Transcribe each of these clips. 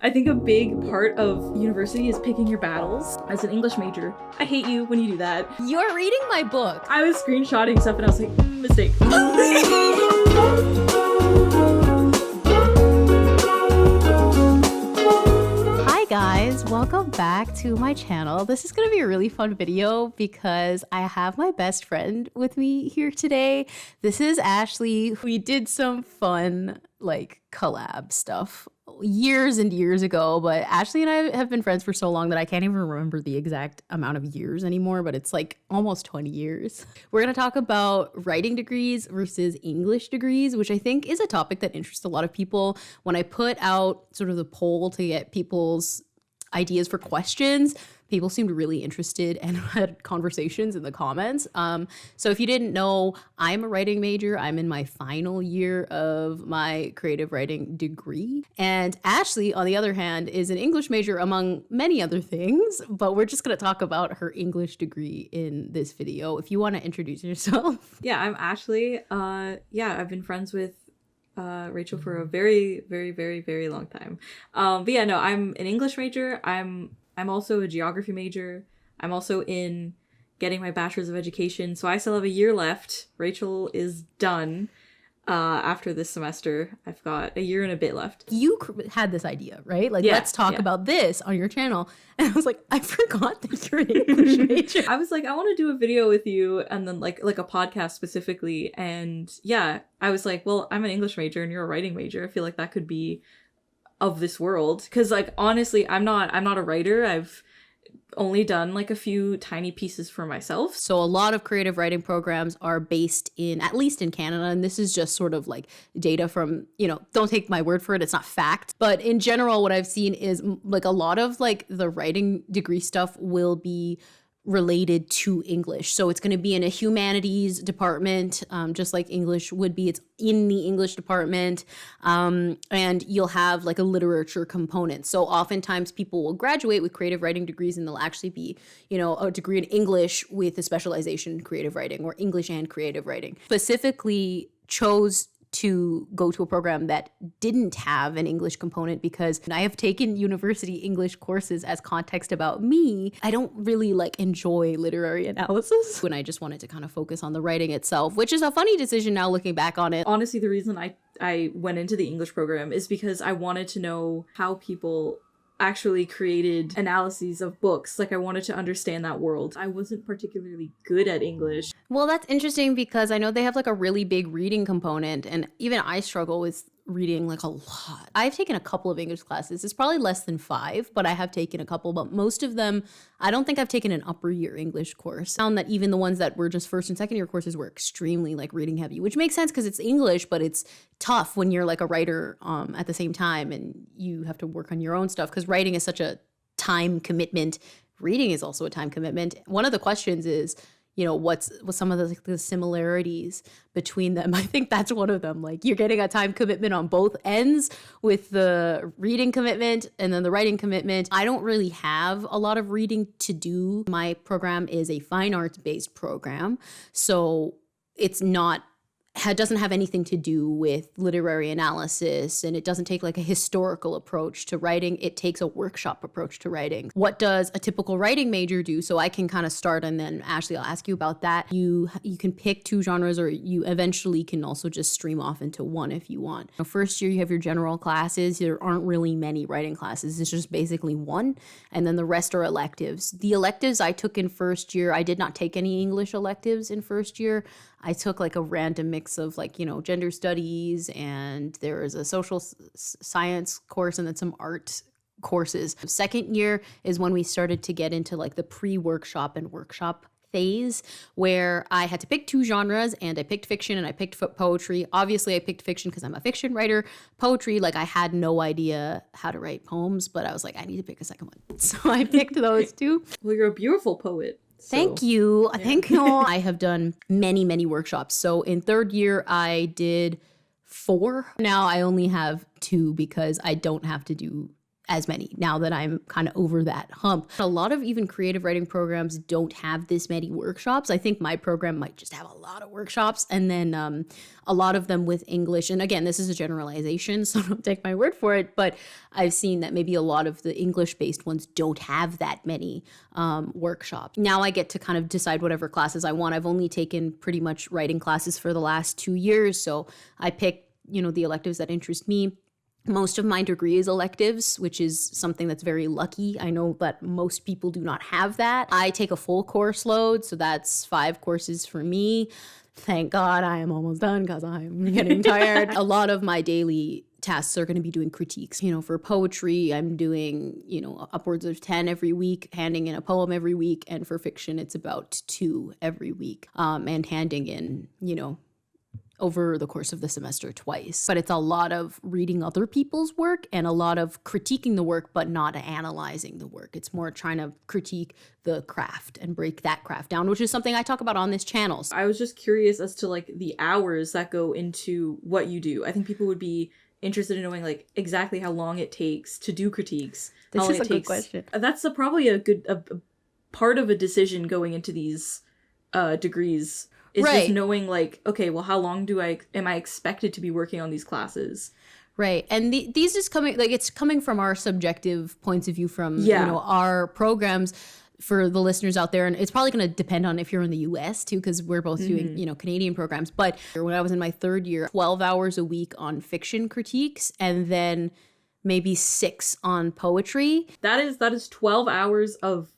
I think a big part of university is picking your battles. As an English major, I hate you when you do that. You're reading my book. I was screenshotting stuff and I was like, mistake. Hi guys, welcome back to my channel. This is going to be a really fun video because I have my best friend with me here today. This is Ashley. We did some fun collab stuff years and years ago, but Ashley and I have been friends for so long that I can't even remember the exact amount of years anymore, but it's like almost 20 years. We're going to talk about writing degrees versus English degrees, which I think is a topic that interests a lot of people. When I put out sort of the poll to get people's ideas for questions, people seemed really interested and had conversations in the comments. So if you didn't know, I'm a writing major. I'm in my final year of my creative writing degree. And Ashley, on the other hand, is an English major among many other things, but we're just going to talk about her English degree in this video. If you want to introduce yourself. Yeah, I'm Ashley. I've been friends with Rachel for a very, very, very, very long time. But yeah, no, I'm an English major. I'm also a geography major. I'm also in getting my bachelor's of education, so I still have a year left. Rachel is done after this semester. I've got a year and a bit left. You had this idea, right? Let's talk about this on your channel. And I was like, I forgot that you're an English major. I was like, I want to do a video with you, and then like a podcast specifically. And yeah, I was like, well, I'm an English major and you're a writing major. I feel like that could be of this world, because honestly, I'm not a writer. I've only done a few tiny pieces for myself. So a lot of creative writing programs are based in, at least in Canada, and this is just sort of data from, don't take my word for it, it's not fact, but in general what I've seen is a lot of the writing degree stuff will be related to English. So it's going to be in a humanities department, just like English would be. It's in the English department, and you'll have a literature component. So oftentimes people will graduate with creative writing degrees and they'll actually be, a degree in English with a specialization in creative writing, or English and creative writing. Specifically chose to go to a program that didn't have an English component because I have taken university English courses. As context about me, I don't really enjoy literary analysis when I just wanted to kind of focus on the writing itself, which is a funny decision now looking back on it. Honestly, the reason I went into the English program is because I wanted to know how people actually created analyses of books. I wanted to understand that world. I wasn't particularly good at English. Well, that's interesting because I know they have a really big reading component, and even I struggle with reading a lot. I've taken a couple of English classes. It's probably less than 5, but I have taken a couple, but most of them, I don't think I've taken an upper year English course. I found that even the ones that were just first and second year courses were extremely reading heavy, which makes sense because it's English, but it's tough when you're a writer at the same time and you have to work on your own stuff because writing is such a time commitment. Reading is also a time commitment. One of the questions is, what's some of the similarities between them? I think that's one of them. You're getting a time commitment on both ends with the reading commitment and then the writing commitment. I don't really have a lot of reading to do. My program is a fine arts based program, so it doesn't have anything to do with literary analysis, and it doesn't take a historical approach to writing. It takes a workshop approach to writing. What does a typical writing major do? So I can kind of start, and then Ashley, I'll ask you about that. You can pick 2 genres, or you eventually can also just stream off into one if you want. First year, you have your general classes. There aren't really many writing classes. It's just basically one, and then the rest are electives. The electives I took in first year, I did not take any English electives in first year. I took a random mix of gender studies, and there was a social science course and then some art courses. Second year is when we started to get into the pre-workshop and workshop phase, where I had to pick 2 genres, and I picked fiction and I picked poetry. Obviously I picked fiction because I'm a fiction writer. Poetry, I had no idea how to write poems, but I was like, I need to pick a second one. So I picked those 2. Well, you're a beautiful poet. Thank you. Yeah. Thank you. I have done many, many workshops. So in third year, I did 4. Now I only have 2 because I don't have to do as many now that I'm kind of over that hump. A lot of even creative writing programs don't have this many workshops. I think my program might just have a lot of workshops, and then a lot of them with English. And again, this is a generalization, so don't take my word for it, but I've seen that maybe a lot of the English-based ones don't have that many workshops. Now I get to kind of decide whatever classes I want. I've only taken pretty much writing classes for the last 2 years, so I pick, the electives that interest me. Most of my degree is electives, which is something that's very lucky. I know that most people do not have that. I take a full course load, so that's 5 courses for me. Thank God I am almost done because I'm getting tired. A lot of my daily tasks are going to be doing critiques. For poetry, I'm doing, upwards of 10 every week, handing in a poem every week. And for fiction, it's about 2 every week. And handing in, over the course of the semester twice. But it's a lot of reading other people's work and a lot of critiquing the work, but not analyzing the work. It's more trying to critique the craft and break that craft down, which is something I talk about on this channel. I was just curious as to like the hours that go into what you do. I think people would be interested in knowing like exactly how long it takes to do critiques. This is a good question. That's probably a good a part of a decision going into these degrees. Is right. Just knowing like, okay, well, how long am I expected to be working on these classes? Right. And these is coming, like it's coming from our subjective points of view from, our programs for the listeners out there. And it's probably going to depend on if you're in the US too, because we're both doing, Canadian programs. But when I was in my 3rd year, 12 hours a week on fiction critiques and then maybe 6 on poetry. That is 12 hours of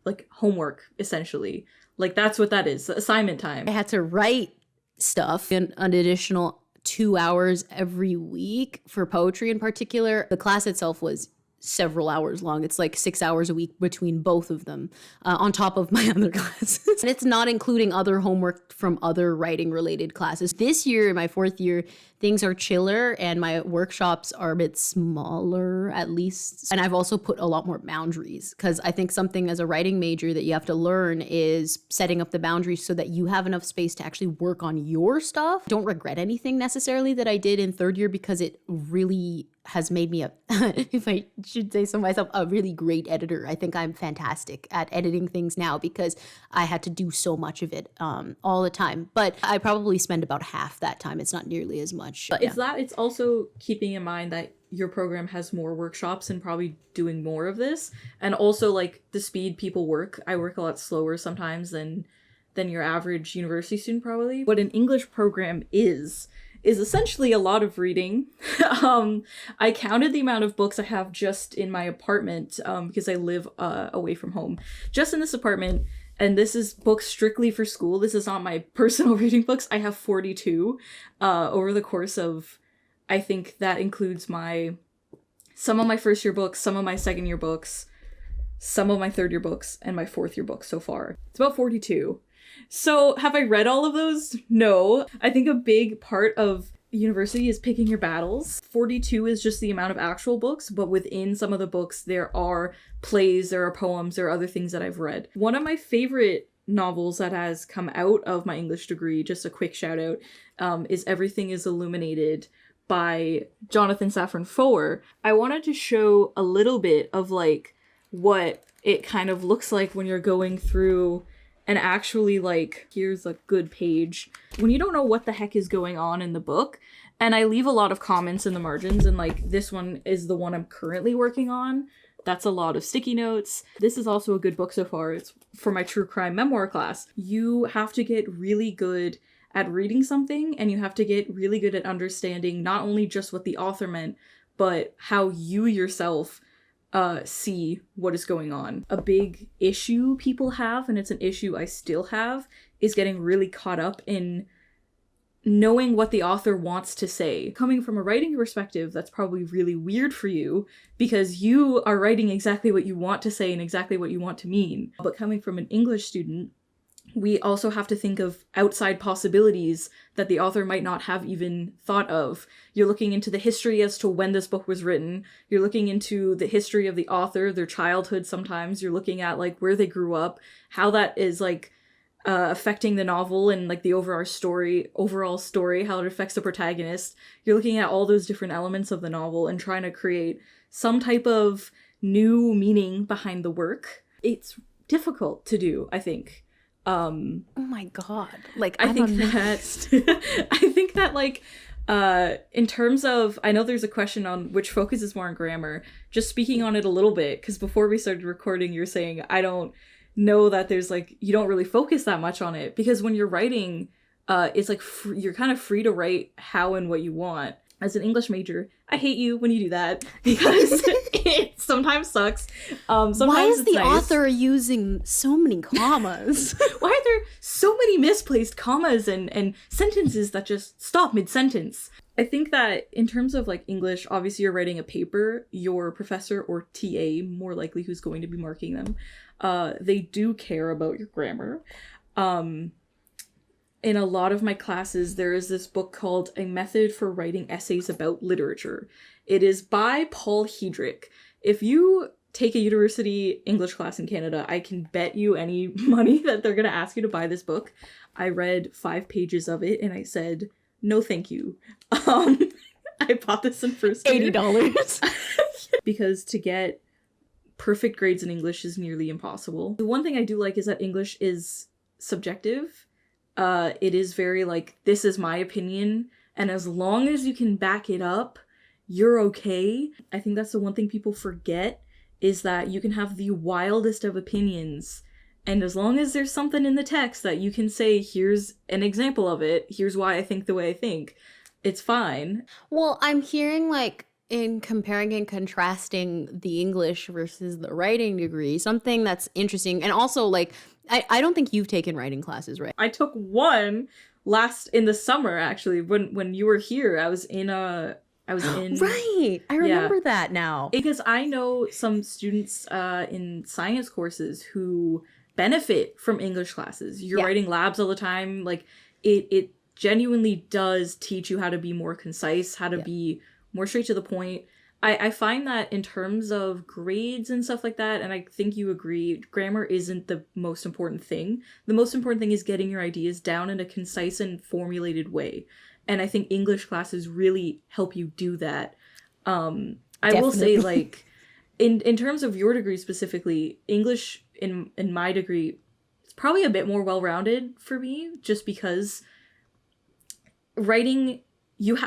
like homework, essentially. Like, that's what that is, assignment time. I had to write stuff in an additional 2 hours every week for poetry in particular. The class itself was several hours long. It's like 6 hours a week between both of them on top of my other classes. And it's not including other homework from other writing related classes. This year, in my 4th year, things are chiller and my workshops are a bit smaller at least. And I've also put a lot more boundaries because I think something as a writing major that you have to learn is setting up the boundaries so that you have enough space to actually work on your stuff. Don't regret anything necessarily that I did in 3rd year because it really has made me if I should say so myself, a really great editor. I think I'm fantastic at editing things now because I had to do so much of it all the time. But I probably spend about half that time. It's not nearly as much. But it's also keeping in mind that your program has more workshops and probably doing more of this. And also like the speed people work. I work a lot slower sometimes than your average university student probably. What an English program is essentially a lot of reading. I counted the amount of books I have just in my apartment because I live away from home. Just in this apartment, and this is books strictly for school. This is not my personal reading books. I have 42 over the course of, I think that includes some of my 1st year books, some of my 2nd year books, some of my 3rd year books, and my 4th year books so far. It's about 42. So have I read all of those? No. I think a big part of university is picking your battles. 42 is just the amount of actual books, but within some of the books, there are plays, there are poems, there are other things that I've read. One of my favorite novels that has come out of my English degree, just a quick shout out, is Everything is Illuminated by Jonathan Safran Foer. I wanted to show a little bit of like what it kind of looks like when you're going through and actually like, here's a good page. When you don't know what the heck is going on in the book, and I leave a lot of comments in the margins, and like this one is the one I'm currently working on. That's a lot of sticky notes. This is also a good book so far. It's for my true crime memoir class. You have to get really good at reading something, and you have to get really good at understanding not only just what the author meant, but how you yourself see what is going on. A big issue people have, and it's an issue I still have, is getting really caught up in knowing what the author wants to say. Coming from a writing perspective, that's probably really weird for you because you are writing exactly what you want to say and exactly what you want to mean. But coming from an English student, we also have to think of outside possibilities that the author might not have even thought of. You're looking into the history as to when this book was written. You're looking into the history of the author, their childhood sometimes. You're looking at like where they grew up, how that is like affecting the novel and like the overall story, how it affects the protagonist. You're looking at all those different elements of the novel and trying to create some type of new meaning behind the work. It's difficult to do, I think. Oh my god. Like, I think that like in terms of, I know there's a question on which focuses more on grammar, just speaking on it a little bit, because before we started recording you're saying I don't know that there's like, you don't really focus that much on it, because when you're writing it's like you're kind of free to write how and what you want. As an English major, I hate you when you do that, because it sometimes sucks. Sometimes why is the nice. author using so many commas? Why are there so many misplaced commas and sentences that just stop mid-sentence? I think that in terms of like English, obviously you're writing a paper, your professor or TA, more likely who's going to be marking them, they do care about your grammar. In a lot of my classes, there is this book called A Method for Writing Essays About Literature. It is by Paul Hedrick. If you take a university English class in Canada, I can bet you any money that they're going to ask you to buy this book. I read 5 pages of it and I said, no thank you. I bought this in first year. $80. Because to get perfect grades in English is nearly impossible. The one thing I do like is that English is subjective. It is very like, this is my opinion, and as long as you can back it up, you're okay. I think that's the one thing people forget, is that you can have the wildest of opinions, and as long as there's something in the text that you can say, here's an example of it, here's why I think the way I think, it's fine. Well, I'm hearing like, in comparing and contrasting the English versus the writing degree, something that's interesting, and also like, I don't think you've taken writing classes, right? I took one in the summer, actually, when you were here. I was in right, I remember that now. Because I know some students in science courses who benefit from English classes. You're writing labs all the time. Like, it genuinely does teach you how to be more concise, how to be more straight to the point. I find that in terms of grades and stuff like that, and I think you agree, grammar isn't the most important thing. The most important thing is getting your ideas down in a concise and formulated way. And I think English classes really help you do that. I will say, like, in terms of your degree specifically, English in my degree, it's probably a bit more well-rounded for me, just because writing...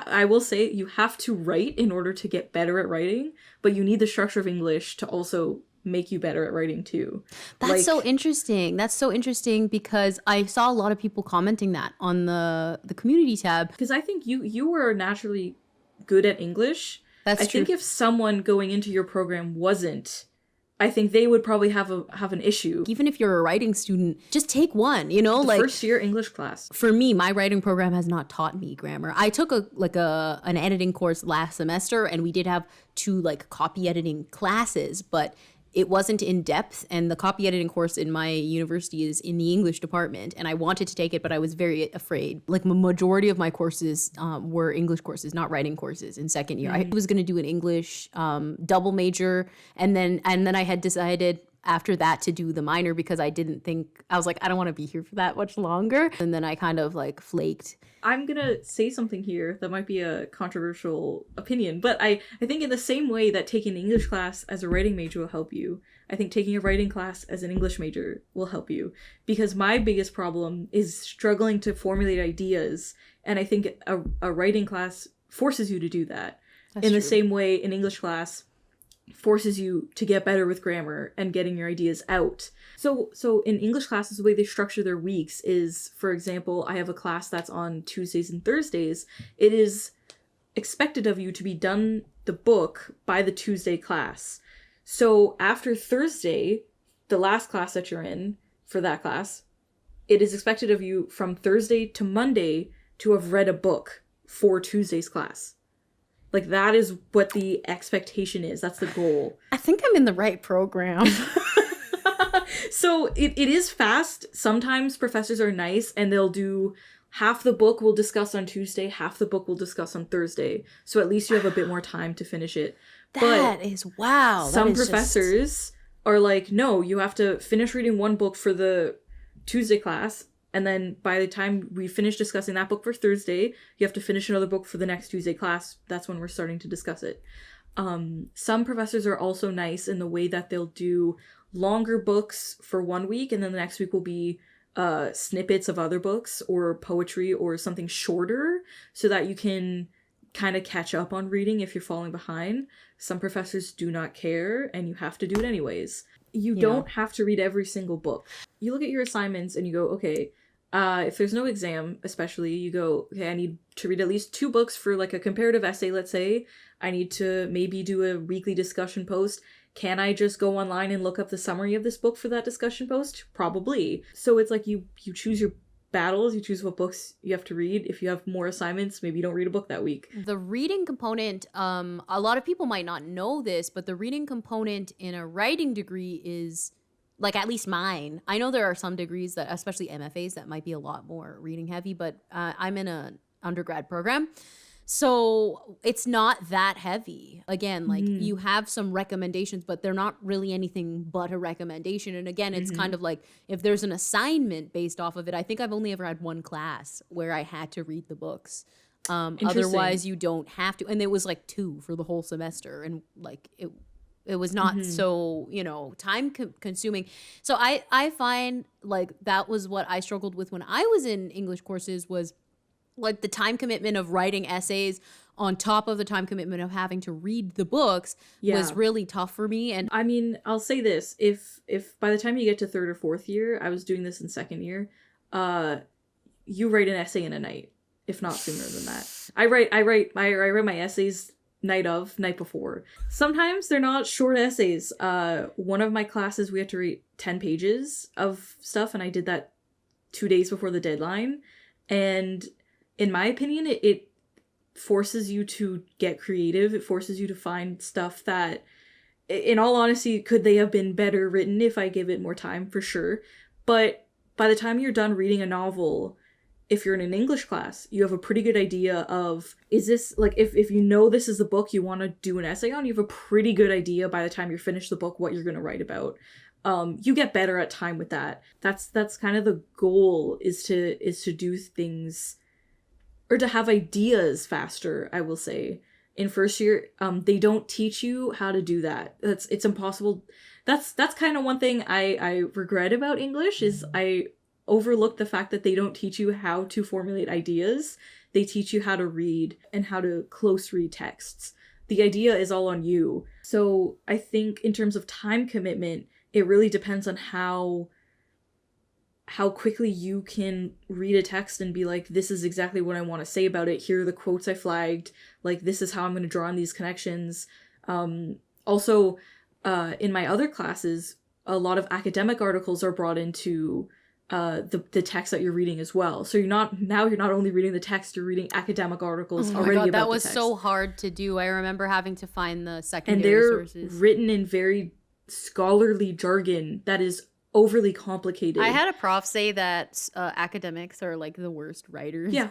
I will say you have to write in order to get better at writing, but you need the structure of English to also make you better at writing too. That's so interesting. That's so interesting, because I saw a lot of people commenting that on the community tab. Because I think you were naturally good at English. That's true. I think if someone going into your program wasn't, I think they would probably have an issue. Even if you're a writing student, just take one, you know, like first year English class. For me, my writing program has not taught me grammar. I took an editing course last semester, and we did have 2 like copy editing classes, but it wasn't in depth, and the copy editing course in my university is in the English department, and I wanted to take it, but I was very afraid. Like, the majority of my courses were English courses, not writing courses in second year. I was going to do an English double major, and then I had decided after that to do the minor, because I was like, I don't want to be here for that much longer. And then I kind of like flaked. I'm gonna say something here that might be a controversial opinion, but I think in the same way that taking an English class as a writing major will help you, I think taking a writing class as an English major will help you. Because my biggest problem is struggling to formulate ideas, and I think a writing class forces you to do that. That's in true. The same way an English class forces you to get better with grammar and getting your ideas out. So in English classes, the way they structure their weeks is, for example, I have a class that's on Tuesdays and Thursdays. It is expected of you to be done the book by the Tuesday class. So after Thursday, the last class that you're in for that class, it is expected of you from Thursday to Monday to have read a book for Tuesday's class. Like, that is what the expectation is. That's the goal. I think I'm in the right program. So it is fast. Sometimes professors are nice and they'll do half the book we'll discuss on Tuesday, half the book we'll discuss on Thursday. So at least you have a bit more time to finish it. That is wow. Some professors are like, no, you have to finish reading one book for the Tuesday class, and then by the time we finish discussing that book for Thursday, you have to finish another book for the next Tuesday class. That's when we're starting to discuss it. Some professors are also nice in the way that they'll do longer books for 1 week, and then the next week will be snippets of other books or poetry or something shorter, so that you can kind of catch up on reading if you're falling behind. Some professors do not care, and you have to do it anyways. You don't have to read every single book. You look at your assignments and you go, okay, if there's no exam, especially, you go, okay, I need to read at least 2 books for like a comparative essay, let's say. I need to maybe do a weekly discussion post. Can I just go online and look up the summary of this book for that discussion post? Probably. So it's like you choose your battles, you choose what books you have to read. If you have more assignments, maybe you don't read a book that week. The reading component, a lot of people might not know this, but the reading component in a writing degree is, like, at least mine. I know there are some degrees that, especially MFAs, that might be a lot more reading heavy, but I'm in an undergrad program. So it's not that heavy. Again, like you have some recommendations, but they're not really anything but a recommendation. And again, it's kind of like if there's an assignment based off of it, I think I've only ever had one class where I had to read the books. Otherwise, you don't have to. And it was like 2 for the whole semester. And like it was not so, time consuming. So I find like that was what I struggled with when I was in English courses, was like the time commitment of writing essays on top of the time commitment of having to read the books was really tough for me. And I mean, I'll say this, if by the time you get to 3rd or 4th year, I was doing this in 2nd year, you write an essay in a night, if not sooner than that. I write my essays night before. Sometimes they're not short essays. One of my classes, we had to write 10 pages of stuff, and I did that 2 days before the deadline. And in my opinion, it forces you to get creative. It forces you to find stuff that, in all honesty, could they have been better written if I give it more time, for sure. But by the time you're done reading a novel, if you're in an English class, you have a pretty good idea of, is this, like, if you know this is the book you want to do an essay on, you have a pretty good idea by the time you finish the book what you're going to write about. You get better at time with that. That's kind of the goal, is to do things, or to have ideas faster, I will say. In first year, they don't teach you how to do that. It's impossible. That's kind of one thing I regret about English, is I overlooked the fact that they don't teach you how to formulate ideas. They teach you how to read and how to close read texts. The idea is all on you. So I think in terms of time commitment, it really depends on how quickly you can read a text and be like, this is exactly what I want to say about it. Here are the quotes I flagged. Like, this is how I'm going to draw on these connections. Also, in my other classes, a lot of academic articles are brought into the text that you're reading as well. So you're not only reading the text, you're reading academic articles already about the text. That was so hard to do. I remember having to find the secondary sources. And they're written in very scholarly jargon that is overly complicated. I had a prof say that academics are like the worst writers. Yeah.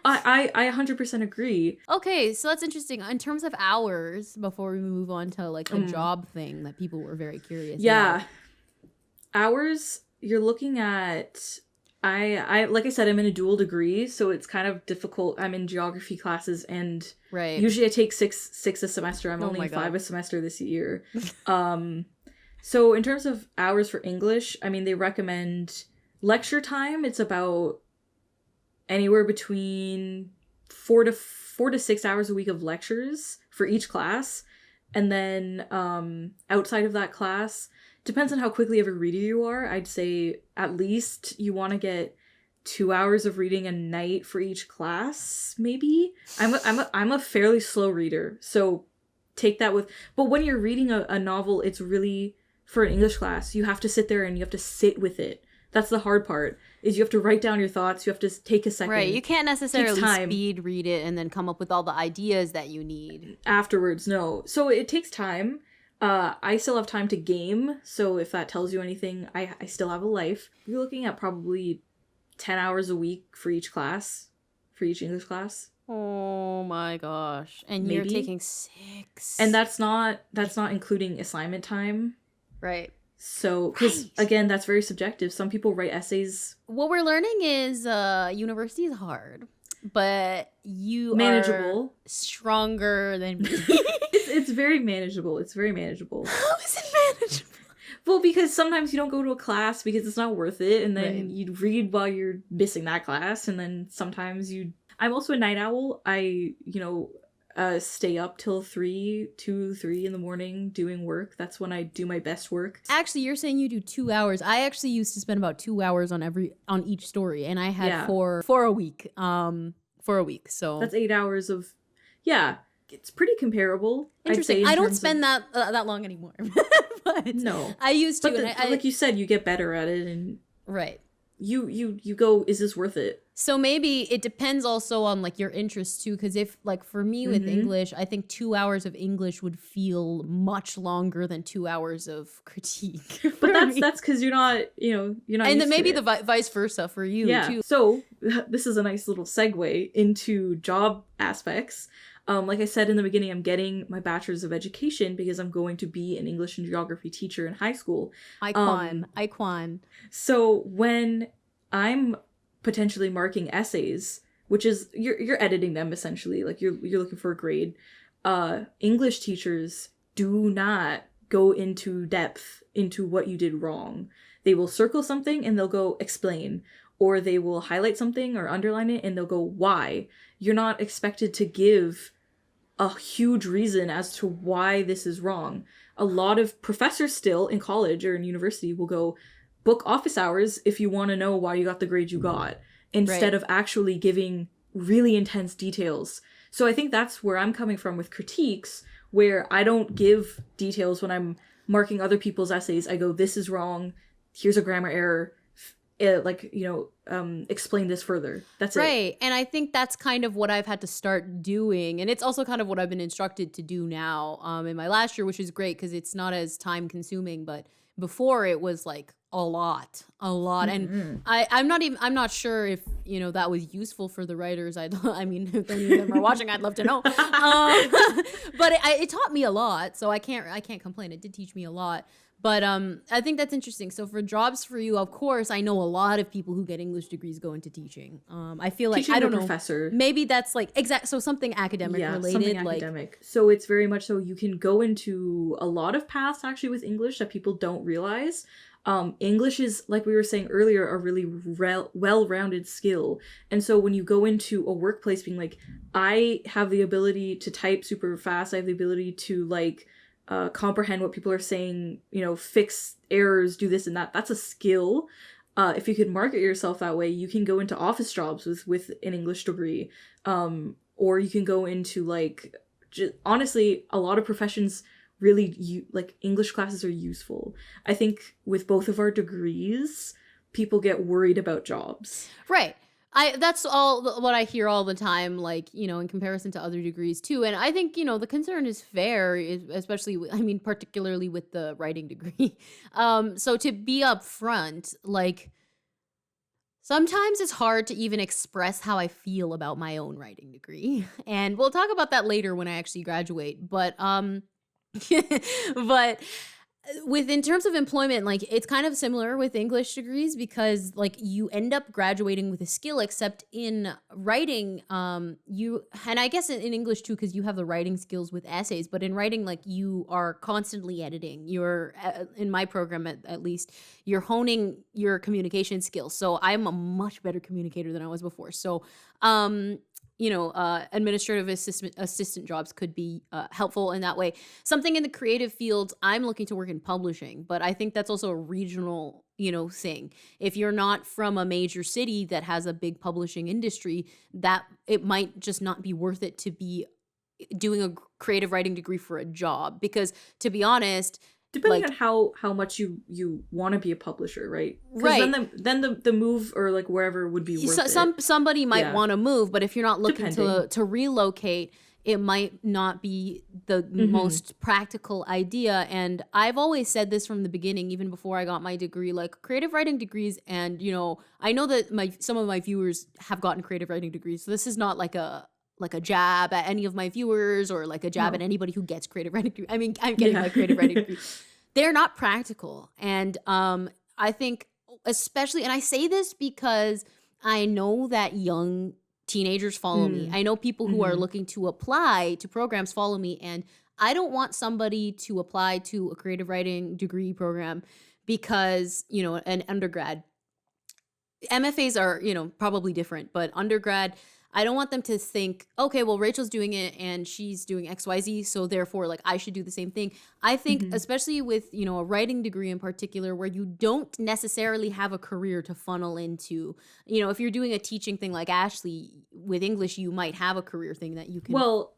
I 100% agree. Okay, so that's interesting. In terms of hours, before we move on to like the job thing that people were very curious about. Hours, you're looking at, I like I said, I'm in a dual degree, so it's kind of difficult. I'm in geography classes, and usually I take six a semester. I'm only 5 a semester this year. So in terms of hours for English, I mean, they recommend lecture time. It's about anywhere between 4 to 6 hours a week of lectures for each class. And then outside of that class, depends on how quickly of a reader you are. I'd say at least you want to get 2 hours of reading a night for each class, maybe. I'm a fairly slow reader, so take that with. But when you're reading a novel, it's really, for an English class, you have to sit there and you have to sit with it. That's the hard part, is you have to write down your thoughts. You have to take a second. Right. You can't necessarily speed read it and then come up with all the ideas that you need afterwards. No. So it takes time. I still have time to game. So if that tells you anything, I still have a life. You're looking at probably 10 hours a week for each class, for each English class. Oh my gosh. And you're taking 6. And that's not including assignment time. Right. So, because again, that's very subjective. Some people write essays. What we're learning is university is hard, but you are Manageable. stronger than me. It's very manageable. It's very manageable. How is it manageable? Well, because sometimes you don't go to a class because it's not worth it, and then Right. you read while you're missing that class, and then sometimes I'm also a night owl. I, stay up till 3 in the morning doing work. That's when I do my best work. Actually, you're saying you do 2 hours. I actually used to spend about 2 hours on each story, and I had four a week. For a week, so That's 8 hours of, yeah. It's pretty comparable. Interesting. I'd say I don't spend that long anymore. But no, I used to. But like you said, you get better at it, and right. You go, is this worth it? So maybe it depends also on like your interests too, because if like for me with English, I think 2 hours of English would feel much longer than 2 hours of critique. But that's because you're not you're not. And used then maybe to it. the vice versa for you too. So this is a nice little segue into job aspects. Like I said in the beginning, I'm getting my bachelor's of education because I'm going to be an English and geography teacher in high school. Icon. So when I'm potentially marking essays, which is you're editing them essentially, like you're looking for a grade. English teachers do not go into depth into what you did wrong. They will circle something and they'll go explain, or they will highlight something or underline it and they'll go why. You're not expected to give a huge reason as to why this is wrong. A lot of professors still in college or in university will go book office hours if you want to know why you got the grade you got, instead of actually giving really intense details. So I think that's where I'm coming from with critiques, where I don't give details when I'm marking other people's essays. I go, this is wrong, here's a grammar error, explain this further. That's it. Right. And I think that's kind of what I've had to start doing. And it's also kind of what I've been instructed to do now in my last year, which is great because it's not as time consuming. But before it was like a lot. And I'm not sure if, that was useful for the writers. I mean, if any of them are watching, I'd love to know. But it taught me a lot. So I can't complain. It did teach me a lot. But I think that's interesting. So for jobs for you, of course, I know a lot of people who get English degrees go into teaching. I feel like, teaching I don't know. Professor. Maybe that's like, so something academic related. Something academic. So it's very much so you can go into a lot of paths actually with English that people don't realize. English is, like we were saying earlier, a really well-rounded skill. And so when you go into a workplace being like, I have the ability to type super fast, I have the ability to comprehend what people are saying, fix errors, do this and that. That's a skill. If you could market yourself that way, you can go into office jobs with an English degree. Or you can go into honestly, a lot of professions really English classes are useful. I think with both of our degrees, people get worried about jobs. Right. That's all what I hear all the time, in comparison to other degrees too. And I think, the concern is fair, especially, particularly with the writing degree. So to be upfront, sometimes it's hard to even express how I feel about my own writing degree. And we'll talk about that later when I actually graduate. But, but in terms of employment, it's kind of similar with English degrees because you end up graduating with a skill, except in writing, and I guess in English too, because you have the writing skills with essays, but in writing, you are constantly editing. You're, in my program at least, you're honing your communication skills. So I'm a much better communicator than I was before. So, administrative assistant jobs could be helpful in that way. Something in the creative fields, I'm looking to work in publishing, but I think that's also a regional, thing. If you're not from a major city that has a big publishing industry, that it might just not be worth it to be doing a creative writing degree for a job. Because to be honest, depending on how much you want to be a publisher, right? Right. Then the move or wherever would be worth it. Somebody might want to move, but if you're not looking to relocate, it might not be the most practical idea. And I've always said this from the beginning, even before I got my degree, creative writing degrees. And, I know that some of my viewers have gotten creative writing degrees. So this is not like a jab at any of my viewers or a jab at anybody who gets creative writing degree. I mean, I'm getting my creative writing degree. They're not practical. And I think especially, and I say this because I know that young teenagers follow me. I know people who are looking to apply to programs follow me, and I don't want somebody to apply to a creative writing degree program because, you know, an undergrad. MFAs are, you know, probably different, but undergrad, I don't want them to think, okay, well, Rachel's doing it and she's doing XYZ, so therefore, like, I should do the same thing. I think, especially with, you know, a writing degree in particular, where you don't necessarily have a career to funnel into, you know, if you're doing a teaching thing like Ashley with English, you might have a career thing that you can. Well,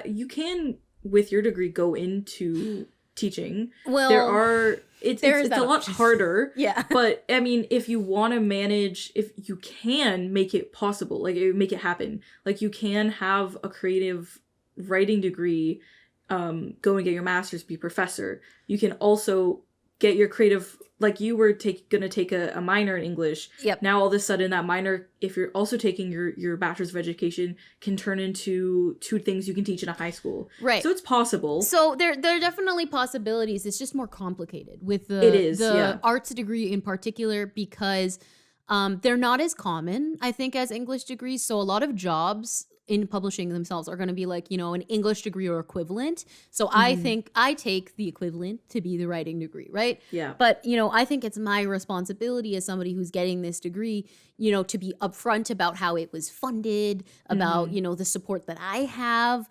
you can, with your degree, go into teaching. Well, there are it's a lot harder. Yeah. But I mean, if you want to manage, if you can make it possible, like make it happen, like you can have a creative writing degree, go and get your master's, be a professor. You can also get your creative, like you were gonna take a minor in English. Yep. Now all of a sudden that minor, if you're also taking your bachelor's of education, can turn into 2 things you can teach in a high school. Right. So it's possible. So there are definitely possibilities. It's just more complicated with the arts degree in particular, because they're not as common, I think, as English degrees. So a lot of jobs in publishing themselves are going to be like, you know, an English degree or equivalent. So I think I take the equivalent to be the writing degree, right? Yeah. But, you know, I think it's my responsibility as somebody who's getting this degree, you know, to be upfront about how it was funded, about, you know, the support that I have.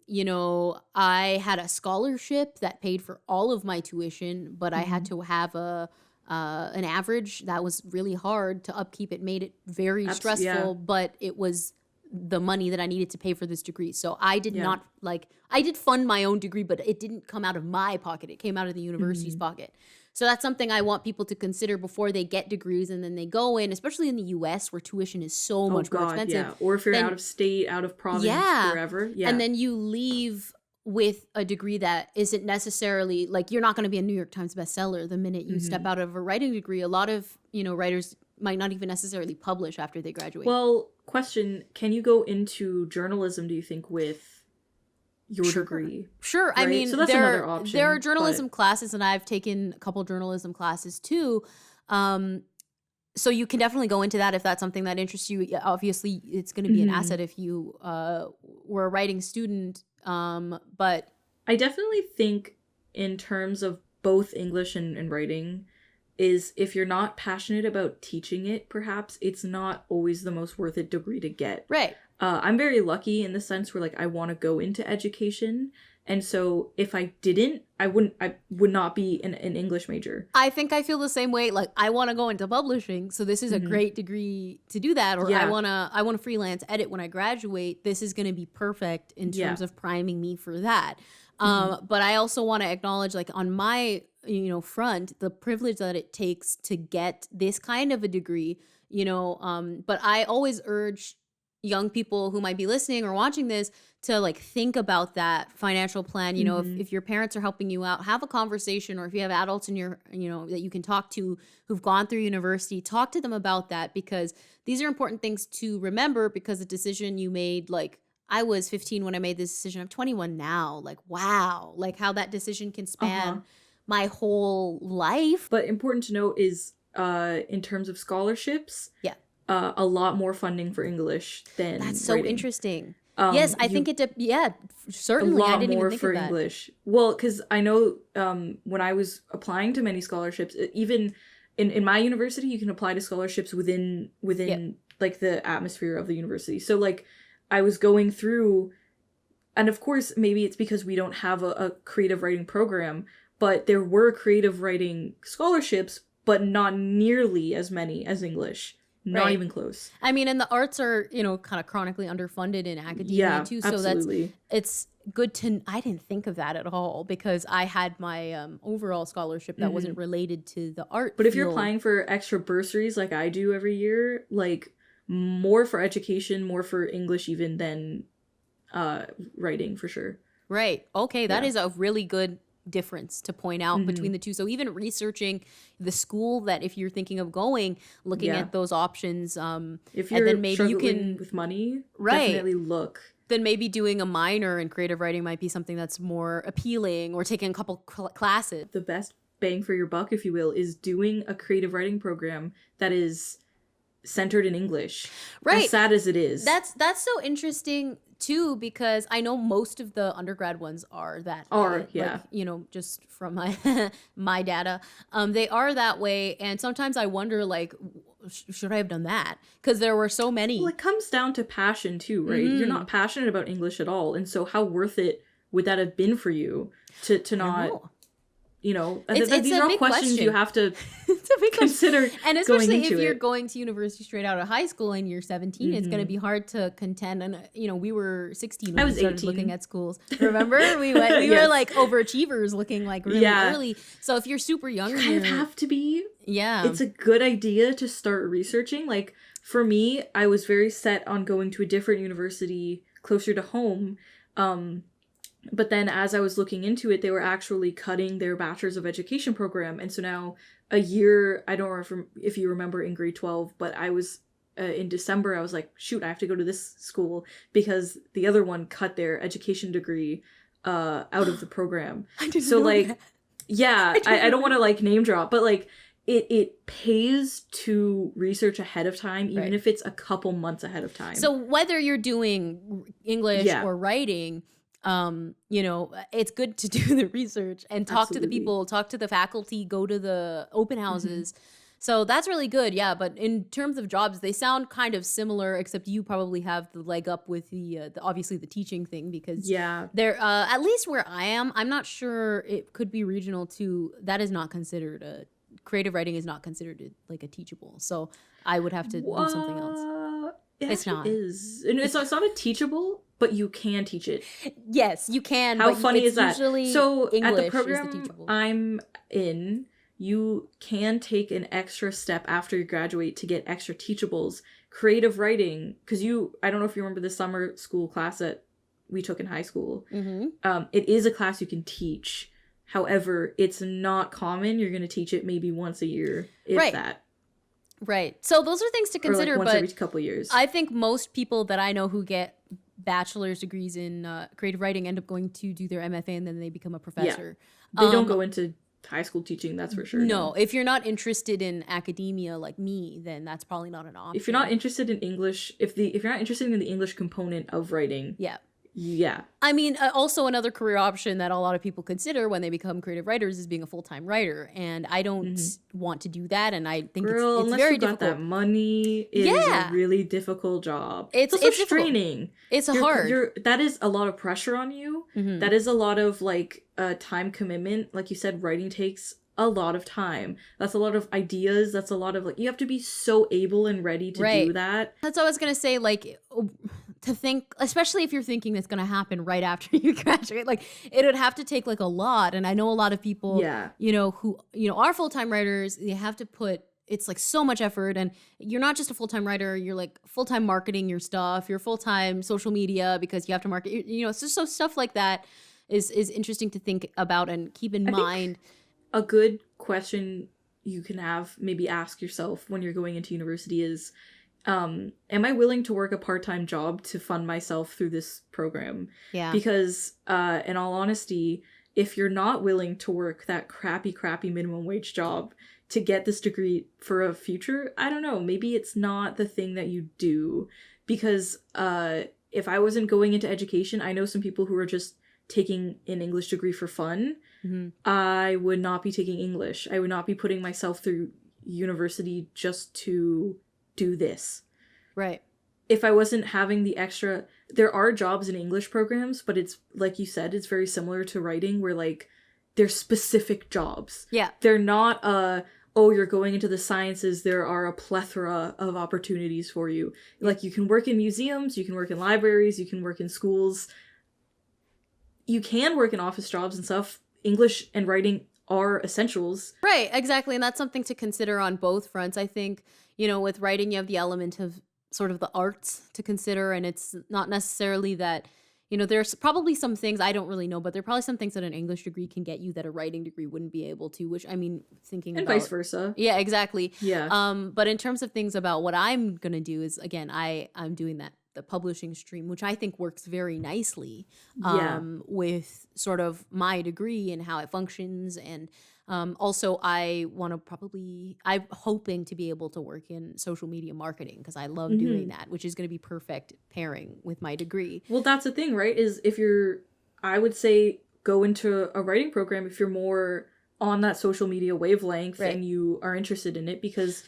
You know, I had a scholarship that paid for all of my tuition, but I had to have an average that was really hard to upkeep. It made it very stressful, but it was the money that I needed to pay for this degree. So I did not, like, I did fund my own degree, but it didn't come out of my pocket. It came out of the university's pocket. So that's something I want people to consider before they get degrees and then they go in, especially in the US where tuition is so much more expensive. Yeah. Or if you're out of state, out of province, wherever. Yeah. And then you leave with a degree that isn't necessarily, like, you're not going to be a New York Times bestseller the minute you step out of a writing degree. A lot of, you know, writers might not even necessarily publish after they graduate. Well, question, can you go into journalism, do you think, with your degree? Sure. Right? I mean, so that's another option. There are journalism classes, and I've taken a couple journalism classes too. So you can definitely go into that if that's something that interests you. Obviously, it's going to be an asset if you were a writing student. But I definitely think in terms of both English and writing, is if you're not passionate about teaching it, perhaps it's not always the most worth it degree to get. Right. I'm very lucky in the sense where, like, I want to go into education. And so if I didn't, I would not be an English major. I think I feel the same way. Like, I want to go into publishing, so this is a great degree to do that. Or I want to freelance edit when I graduate. This is going to be perfect in terms of priming me for that. But I also want to acknowledge, like, on my, you know, front, the privilege that it takes to get this kind of a degree, you know, but I always urge young people who might be listening or watching this to, like, think about that financial plan. You know, if your parents are helping you out, have a conversation, or if you have adults in your, you know, that you can talk to who've gone through university, talk to them about that, because these are important things to remember, because the decision you made, like, I was 15 when I made this decision. I'm 21 now. Like, wow, like how that decision can span my whole life. But important to note is in terms of scholarships, a lot more funding for English than That's so writing. Interesting. Yes, I think certainly. A lot I didn't more even think for of that. English. Well, because I know when I was applying to many scholarships, even in my university, you can apply to scholarships within like the atmosphere of the university. So, like, I was going through, and of course, maybe it's because we don't have a creative writing program, but there were creative writing scholarships, but not nearly as many as English. Not even close. I mean, and the arts are, you know, kind of chronically underfunded in academia too. So absolutely. It's good to, I didn't think of that at all, because I had my overall scholarship that wasn't related to the art But if field. you're applying for extra bursaries like I do every year, like, more for education, more for English even than writing, for sure. Right. Okay, that is a really good difference to point out between the two. So even researching the school that, if you're thinking of going, looking at those options, if you're and then maybe struggling you can with money, definitely look. Then maybe doing a minor in creative writing might be something that's more appealing, or taking a couple classes. The best bang for your buck, if you will, is doing a creative writing program that is centered in English. Right. As sad as it is. That's so interesting too, because I know most of the undergrad ones are that way. yeah. Like, you know, just from my my data, they are that way, and sometimes I wonder, like, should I have done that? Because there were so many. Well, it comes down to passion too, right? You're not passionate about English at all, and so how worth it would that have been for you to not? You know, these are all questions you have to consider. And especially if you're going to university straight out of high school and you're 17, it's going to be hard to contend. And, you know, we were 16 when we started 18. Looking at schools. Remember? We were like overachievers looking like really early. So if you're super young, you kind of have to be. Yeah. It's a good idea to start researching. Like, for me, I was very set on going to a different university closer to home. But then as I was looking into it, they were actually cutting their Bachelor's of Education program. And so now a year, I don't know if you remember in grade 12, but I was in December, I was like, shoot, I have to go to this school because the other one cut their education degree out of the program. I didn't know that. Yeah, I don't want to like name drop, but like it pays to research ahead of time, even if it's a couple months ahead of time. So whether you're doing English or writing, you know, it's good to do the research and talk to the people, talk to the faculty, go to the open houses. So that's really good. Yeah. But in terms of jobs, they sound kind of similar, except you probably have the leg up with the obviously the teaching thing, because they're, at least where I am, I'm not sure, it could be regional too. That is not considered creative writing is not considered like a teachable. So I would have to do something else. It's not. It's not a teachable, but you can teach it. Yes, you can. How funny is that? So English at the program I'm in, you can take an extra step after you graduate to get extra teachables. Creative writing, because I don't know if you remember the summer school class that we took in high school. It is a class you can teach. However, it's not common. You're going to teach it maybe once a year, if that. Right. So those are things to consider. Or like once every couple of years. I think most people that I know who get bachelor's degrees in creative writing end up going to do their MFA and then they become a professor. Yeah. They don't go into high school teaching, that's for sure. No, if you're not interested in academia like me, then that's probably not an option. If you're not interested in English, if you're not interested in the English component of writing, yeah. I mean, also another career option that a lot of people consider when they become creative writers is being a full-time writer. And I don't want to do that. And I think it's very difficult. That money is a really difficult job. It's straining. It's hard. That is a lot of pressure on you. That is a lot of like time commitment. Like you said, writing takes a lot of time. That's a lot of ideas. That's a lot of like, you have to be so able and ready to do that. That's what I was going to say. Like, to think, especially if you're thinking that's going to happen right after you graduate, like it would have to take like a lot. And I know a lot of people, you know, who, you know, are full-time writers, they have to put, it's like so much effort. And you're not just a full-time writer, you're like full-time marketing your stuff, you're full-time social media because you have to market, you know, so stuff like that is interesting to think about and keep in mind. A good question you can maybe ask yourself when you're going into university is, am I willing to work a part-time job to fund myself through this program? Yeah. Because, in all honesty, if you're not willing to work that crappy minimum wage job to get this degree for a future, I don't know, maybe it's not the thing that you do. Because, if I wasn't going into education, I know some people who are just taking an English degree for fun. I would not be taking English. I would not be putting myself through university just to do this. Right. If I wasn't having the extra, there are jobs in English programs, but it's like you said, it's very similar to writing where like they're specific jobs. Yeah. They're not you're going into the sciences, there are a plethora of opportunities for you. Like you can work in museums, you can work in libraries, you can work in schools. You can work in office jobs and stuff. English and writing are essentials. Right, exactly. And that's something to consider on both fronts. I think, you know, with writing, you have the element of sort of the arts to consider. And it's not necessarily that, you know, there's probably some things I don't really know, but there are probably some things that an English degree can get you that a writing degree wouldn't be able to, which I mean, thinking and about. And vice versa. Yeah, exactly. Yeah. But in terms of things about what I'm going to do is, again, I'm doing that the publishing stream, which I think works very nicely Yeah. with sort of my degree and how it functions. And also, I'm hoping to be able to work in social media marketing because I love doing that, which is going to be perfect pairing with my degree. Well, that's the thing, right? Is if you're, I would say, go into a writing program if you're more on that social media wavelength Right. and you are interested in it, because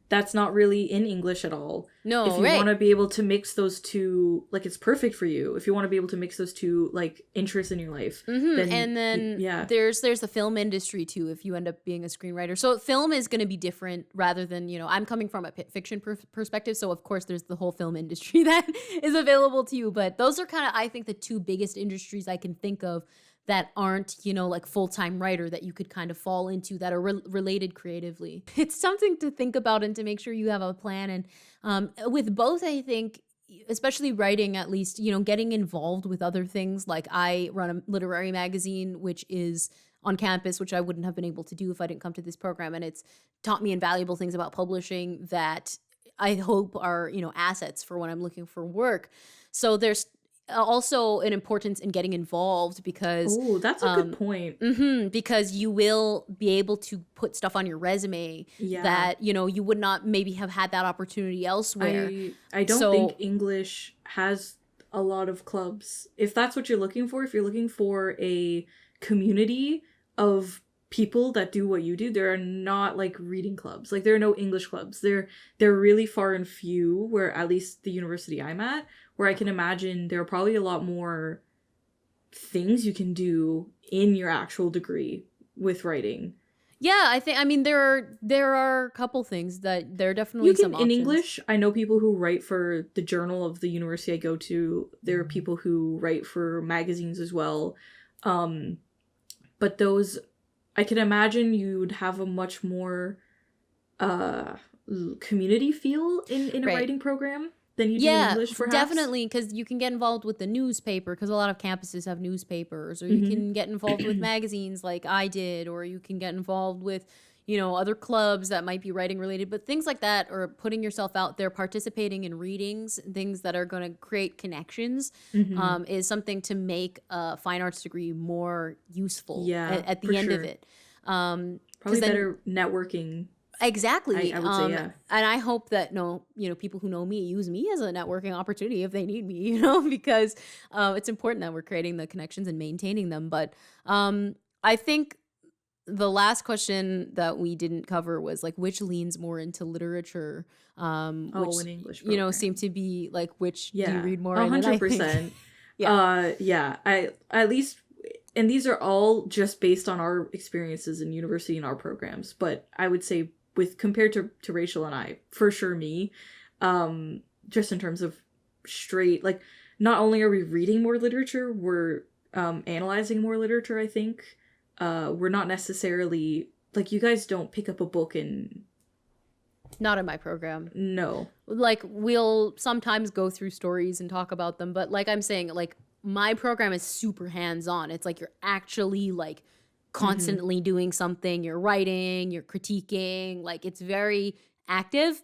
that's not really in English at all. No, if you right. want to be able to mix those two, like, it's perfect for you. If you want to be able to mix those two, like, interests in your life, And then yeah. there's the film industry too if you end up being a screenwriter. So film is going to be different rather than, I'm coming from a fiction perspective. So of course there's the whole film industry that is available to you. But those are kind of, I think, the two biggest industries I can think of that aren't, like full-time writer that you could kind of fall into that are related creatively. It's something to think about and to make sure you have a plan. And with both, I think, especially writing, at least, getting involved with other things. Like I run a literary magazine, which is on campus, which I wouldn't have been able to do if I didn't come to this program. And it's taught me invaluable things about publishing that I hope are, assets for when I'm looking for work. So there's also an importance in getting involved because Oh, that's a good point. because you will be able to put stuff on your resume that you would not maybe have had that opportunity elsewhere. I don't think English has a lot of clubs. If that's what you're looking for, if you're looking for a community of people that do what you do, there are not like reading clubs. Like there are no English clubs. They're really far and few, where at least the university I'm at, where I can imagine there are probably a lot more things you can do in your actual degree with writing. Yeah, there are a couple things that there are definitely some options. In English, I know people who write for the journal of the university I go to. There are people who write for magazines as well. But those, I can imagine you'd have a much more community feel in a writing program than you do in English, perhaps. Definitely, because you can get involved with the newspaper, because a lot of campuses have newspapers, or you can get involved with magazines like I did, or you can get involved with, other clubs that might be writing related, but things like that, or putting yourself out there, participating in readings, things that are going to create connections, is something to make a fine arts degree more useful at the end of it. Probably better networking. Exactly. I would say, yeah. And I hope that people who know me use me as a networking opportunity if they need me, because it's important that we're creating the connections and maintaining them. But I think the last question that we didn't cover was like which leans more into literature, which an English program. seem to be like which do you read more? 100%. I at least. And these are all just based on our experiences in university and our programs. But I would say compared to Rachel and I, for sure me, just in terms of straight, like, not only are we reading more literature, we're analyzing more literature, I think. We're not necessarily, like, you guys don't pick up a book and... Not in my program. No. Like, we'll sometimes go through stories and talk about them, but like I'm saying, like, my program is super hands-on. It's like you're actually like constantly doing something. You're writing, you're critiquing. Like it's very active.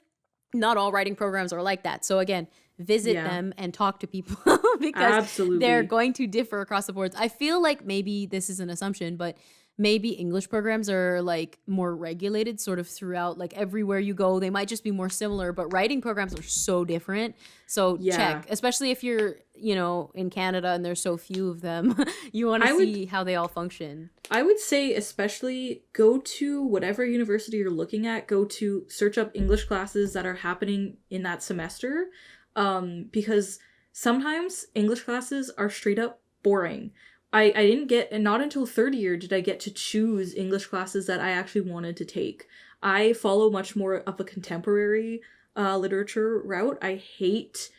Not all writing programs are like that. So again, visit them and talk to people because they're going to differ across the boards. I feel like maybe this is an assumption, but maybe English programs are like more regulated sort of throughout, like everywhere you go. They might just be more similar, but writing programs are so different. So check, especially if you're, in Canada and there's so few of them, you want to see how they all function. I would say especially go to whatever university you're looking at, search up English classes that are happening in that semester. Because sometimes English classes are straight up boring. I didn't get, and not until third year did I get to choose English classes that I actually wanted to take. I follow much more of a contemporary literature route. I hate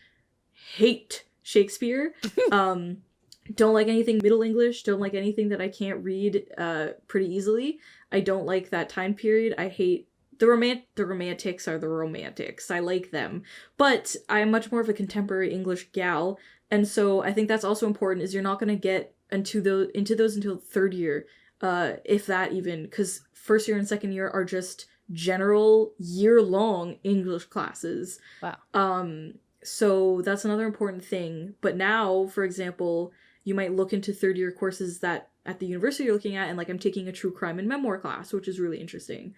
Shakespeare. Don't like anything Middle English. Don't like anything that I can't read pretty easily. I don't like that time period. I hate the romantics are the romantics. I like them. But I'm much more of a contemporary English gal. And so I think that's also important, is you're not going to get into those until third year, if that even, because first year and second year are just general year-long English classes. Wow. So that's another important thing. But now, for example, you might look into third year courses that at the university you're looking at, and like I'm taking a true crime and memoir class, which is really interesting.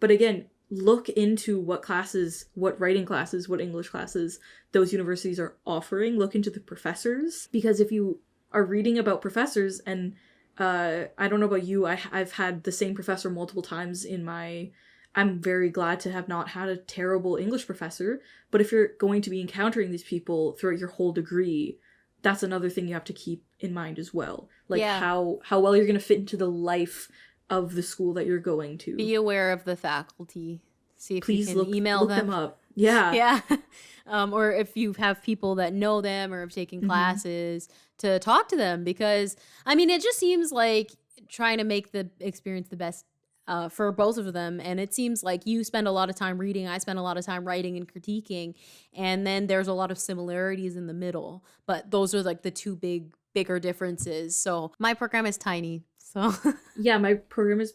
But again, look into what classes, what writing classes, what English classes those universities are offering. Look into the professors, because if you are reading about professors, and I don't know about you, I've had the same professor multiple times in my... I'm very glad to have not had a terrible English professor, but if you're going to be encountering these people throughout your whole degree, that's another thing you have to keep in mind as well. Like how well you're going to fit into the life of the school that you're going to. Be aware of the faculty. See if Please you can email look them up. Yeah. Yeah. Or if you have people that know them or have taken classes, to talk to them, because I mean, it just seems like trying to make the experience the best for both of them. And it seems like you spend a lot of time reading, I spend a lot of time writing and critiquing, and then there's a lot of similarities in the middle, but those are like the two bigger differences. So my program is tiny. So yeah, my program is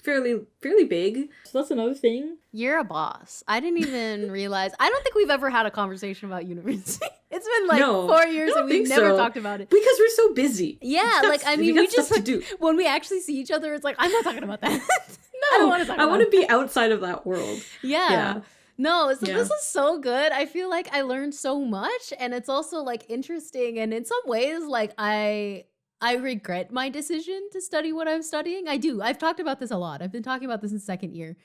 fairly big. So that's another thing. You're a boss. I didn't even realize. I don't think we've ever had a conversation about university. It's been like 4 years and we've never talked about it. Because we're so busy. Yeah, like I mean, we just do. When we actually see each other, it's like, I'm not talking about that. No, I want to be outside of that world. Yeah. No, so this is so good. I feel like I learned so much, and it's also like interesting, and in some ways, like I regret my decision to study what I'm studying. I do. I've talked about this a lot. I've been talking about this in second year.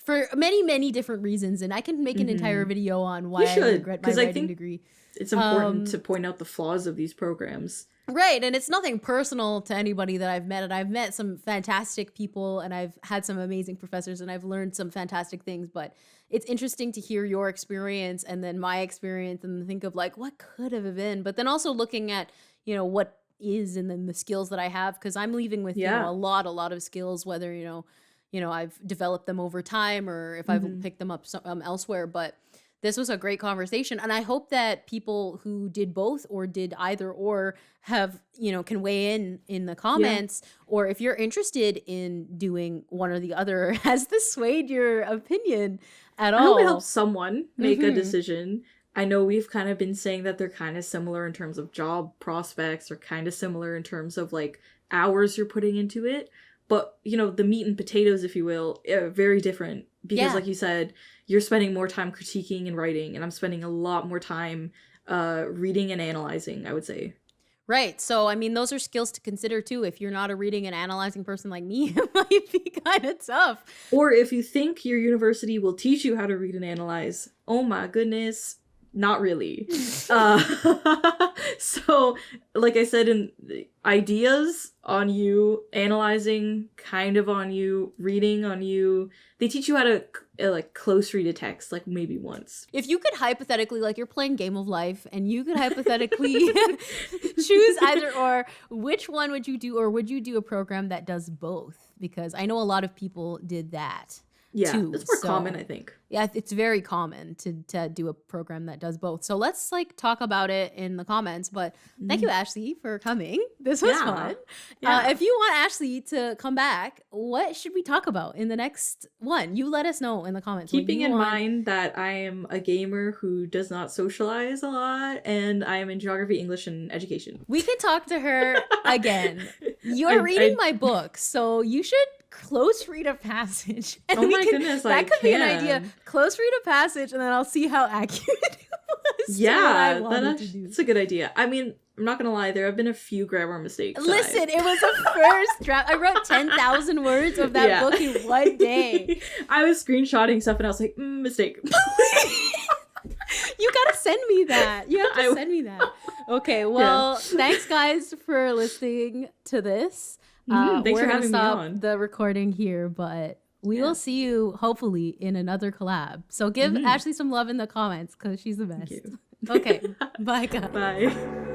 For many different reasons, and I can make an entire video on why I regret my writing degree. It's important to point out the flaws of these programs. Right, and it's nothing personal to anybody that I've met, and I've met some fantastic people, and I've had some amazing professors, and I've learned some fantastic things, but it's interesting to hear your experience and then my experience and think of like, what could have been, but then also looking at, you know, what is, and then the skills that I have, because I'm leaving with you know, a lot of skills, whether you know I've developed them over time or if I've picked them up elsewhere. But this was a great conversation, and I hope that people who did both or did either or have, you know, can weigh in the comments, or if you're interested in doing one or the other, has this swayed your opinion at all? I hope it helps someone make a decision. I know we've kind of been saying that they're kind of similar in terms of job prospects, or kind of similar in terms of like hours you're putting into it. But, you know, the meat and potatoes, if you will, are very different. Because like you said, you're spending more time critiquing and writing, and I'm spending a lot more time reading and analyzing, I would say. Right. So, I mean, those are skills to consider, too. If you're not a reading and analyzing person like me, it might be kind of tough. Or if you think your university will teach you how to read and analyze, oh my goodness, not really. So, like I said, in ideas on you, analyzing kind of on you, reading on you. They teach you how to like close read a text, like maybe once. If you could hypothetically, like you're playing Game of Life, and you could hypothetically choose either or, which one would you do, or would you do a program that does both? Because I know a lot of people did that. Yeah, it's more common, I think. Yeah, it's very common to do a program that does both. So let's like talk about it in the comments. But thank you, Ashley, for coming. This was fun. Yeah. If you want Ashley to come back, what should we talk about in the next one? You let us know in the comments. Keeping in mind that I am a gamer who does not socialize a lot, and I am in geography, English, and education. We can talk to her again. You're reading my book, so you should close read a passage. And oh my goodness, that could be an idea. Close read a passage, and then I'll see how accurate it was. Yeah, that's a good idea. I mean, I'm not gonna lie, there have been a few grammar mistakes. Listen, it was a first draft. I wrote 10,000 words of that book in one day. I was screenshotting stuff, and I was like, mistake. You gotta send me that. You have to send me that. Okay, well, thanks guys for listening to this. Thanks for having me on. The recording here, but we will see you hopefully in another collab. So give Ashley some love in the comments, because she's the best. Thank you. Okay, bye guys. Bye.